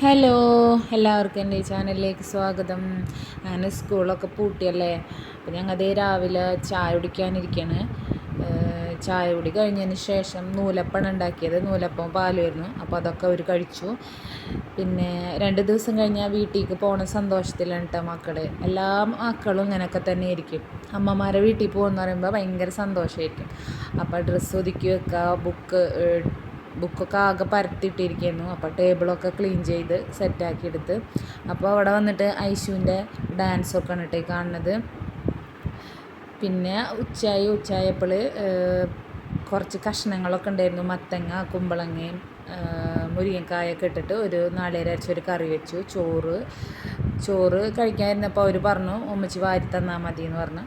Hello, എല്ലാവർക്കും എൻ്റെ ഈ ചാനലിലേക്ക് സ്വാഗതം. ഞാൻ സ്കൂളൊക്കെ പൂട്ടിയല്ലേ, അപ്പോൾ ഞങ്ങൾ അതേ രാവിലെ ചായ കുടിക്കാനിരിക്കുകയാണ്. ചായ കുടി കഴിഞ്ഞതിന് ശേഷം നൂലപ്പമാണ് ഉണ്ടാക്കിയത്. നൂലപ്പം പാലുമായിരുന്നു, അപ്പോൾ അതൊക്കെ അവർ കഴിച്ചു. പിന്നെ 2 ദിവസം കഴിഞ്ഞാൽ വീട്ടിലേക്ക് പോണ സന്തോഷത്തിലാണ് കേട്ടോ മക്കൾ. എല്ലാ മക്കളും ഇങ്ങനെയൊക്കെ തന്നെ ആയിരിക്കും. അമ്മമാരെ വീട്ടിൽ പോകുമെന്ന് പറയുമ്പോൾ ഭയങ്കര സന്തോഷമായിരിക്കും. അപ്പോൾ ഡ്രസ്സ് ഒതുക്കി വെക്കുക, ബുക്കൊക്കെ ആകെ പരത്തിയിട്ടിരിക്കുന്നു. അപ്പോൾ ടേബിളൊക്കെ ക്ലീൻ ചെയ്ത് സെറ്റാക്കി എടുത്ത്, അപ്പോൾ അവിടെ വന്നിട്ട് ഐശുവിൻ്റെ ഡാൻസൊക്കെ ആണ് കേട്ടോ കാണുന്നത്. പിന്നെ ഉച്ചയായപ്പോൾ കുറച്ച് കഷ്ണങ്ങളൊക്കെ ഉണ്ടായിരുന്നു. മത്തങ്ങ, കുമ്പളങ്ങയും മുരിങ്ങക്കായൊക്കെ ഇട്ടിട്ട് ഒരു നാളികേരം അരച്ചൊരു കറി വെച്ചു. ചോറ് കഴിക്കാതിരുന്നപ്പോൾ അവർ പറഞ്ഞു ഉമ്മച്ചി വാരി തന്നാൽ മതി എന്ന് പറഞ്ഞു.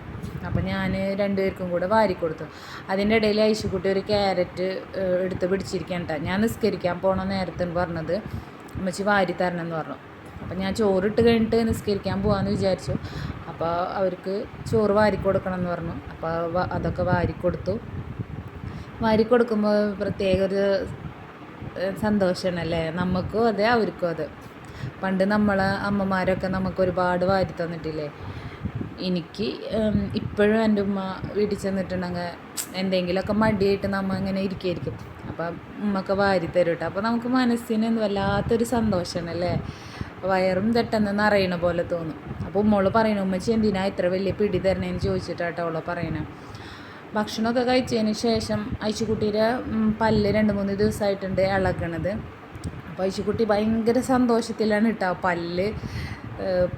അപ്പോൾ ഞാൻ 2 പേർക്കും കൂടെ വാരി കൊടുത്തു. അതിൻ്റെ ഇടയിൽ ഐശുക്കുട്ടി ഒരു ക്യാരറ്റ് എടുത്ത് പിടിച്ചിരിക്കാൻ കേട്ടോ. ഞാൻ നിസ്കരിക്കാൻ പോകണ നേരത്തെന്ന് പറഞ്ഞത് ഉമ്മച്ചി വാരി തരണം എന്ന് പറഞ്ഞു. അപ്പോൾ ഞാൻ ചോറിട്ട് കഴിഞ്ഞിട്ട് നിസ്കരിക്കാൻ പോകാമെന്ന് വിചാരിച്ചു. അപ്പോൾ അവർക്ക് ചോറ് വാരി കൊടുക്കണം എന്ന് പറഞ്ഞു. അപ്പോൾ അതൊക്കെ വാരി കൊടുക്കുമ്പോൾ പ്രത്യേക ഒരു സന്തോഷമാണല്ലേ. നമുക്കും അതെ, അവർക്കും അതെ. പണ്ട് നമ്മളെ അമ്മമാരൊക്കെ നമുക്ക് ഒരുപാട് വാരി തന്നിട്ടില്ലേ. എനിക്ക് ഇപ്പോഴും എൻ്റെ ഉമ്മ വീട്ടിൽ ചെന്നിട്ടുണ്ടെങ്കിൽ എന്തെങ്കിലുമൊക്കെ മടിയായിട്ട് നമ്മൾ ഇങ്ങനെ ഇരിക്കുകയായിരിക്കും. അപ്പം ഉമ്മയൊക്കെ വാരി തരും കേട്ടോ. അപ്പോൾ നമുക്ക് മനസ്സിന് വല്ലാത്തൊരു സന്തോഷമാണല്ലേ. വയറും പെട്ടെന്ന് നിറയണ പോലെ തോന്നും. അപ്പോൾ ഉമ്മോള് പറയണു, ഉമ്മച്ചി എന്തിനാ ഇത്ര വലിയ പിടി തരണേന്ന് ചോദിച്ചിട്ടാട്ടോ അവളെ പറയണേ. ഭക്ഷണമൊക്കെ കഴിച്ചതിന് ശേഷം ഐശുക്കുട്ടിയുടെ പല്ല് 2-3 ദിവസമായിട്ടുണ്ട് ഇളകണത്. അപ്പോൾ ഐശുക്കുട്ടി ഭയങ്കര സന്തോഷത്തിലാണ് കേട്ടോ. പല്ല്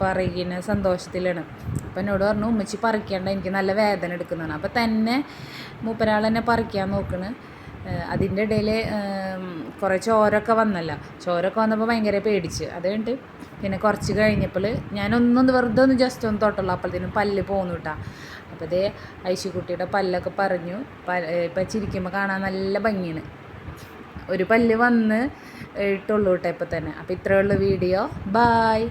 പറയുന്ന സന്തോഷത്തിലാണ്. അപ്പം എന്നോട് പറഞ്ഞു ഉമ്മച്ചി പറിക്കേണ്ട, എനിക്ക് നല്ല വേദന എടുക്കുന്നതാണ്. അപ്പോൾ തന്നെ മൂപ്പരാൾ തന്നെ പറിക്കാൻ നോക്കണ്. അതിൻ്റെ ഇടയിൽ കുറേ ചോരൊക്കെ വന്നപ്പോൾ ഭയങ്കര പേടിച്ച്. അത് കഴിഞ്ഞിട്ട് പിന്നെ കുറച്ച് കഴിഞ്ഞപ്പോൾ വെറുതെ ഒന്ന് ജസ്റ്റ് ഒന്ന് തൊട്ടുള്ളൂ. അപ്പോഴത്തേനും പല്ല് പോന്നു കേട്ടോ. അപ്പോൾ അതേ ഐശുക്കുട്ടിയുടെ പല്ലൊക്കെ പറഞ്ഞു. ഇപ്പം ചിരിക്കുമ്പോൾ കാണാൻ നല്ല ഭംഗിയാണ്. ഒരു പല്ല് വന്ന് ഇട്ടുള്ളൂ കേട്ടോ ഇപ്പം തന്നെ. അപ്പോൾ ഇത്രയുള്ള വീഡിയോ. ബായ്.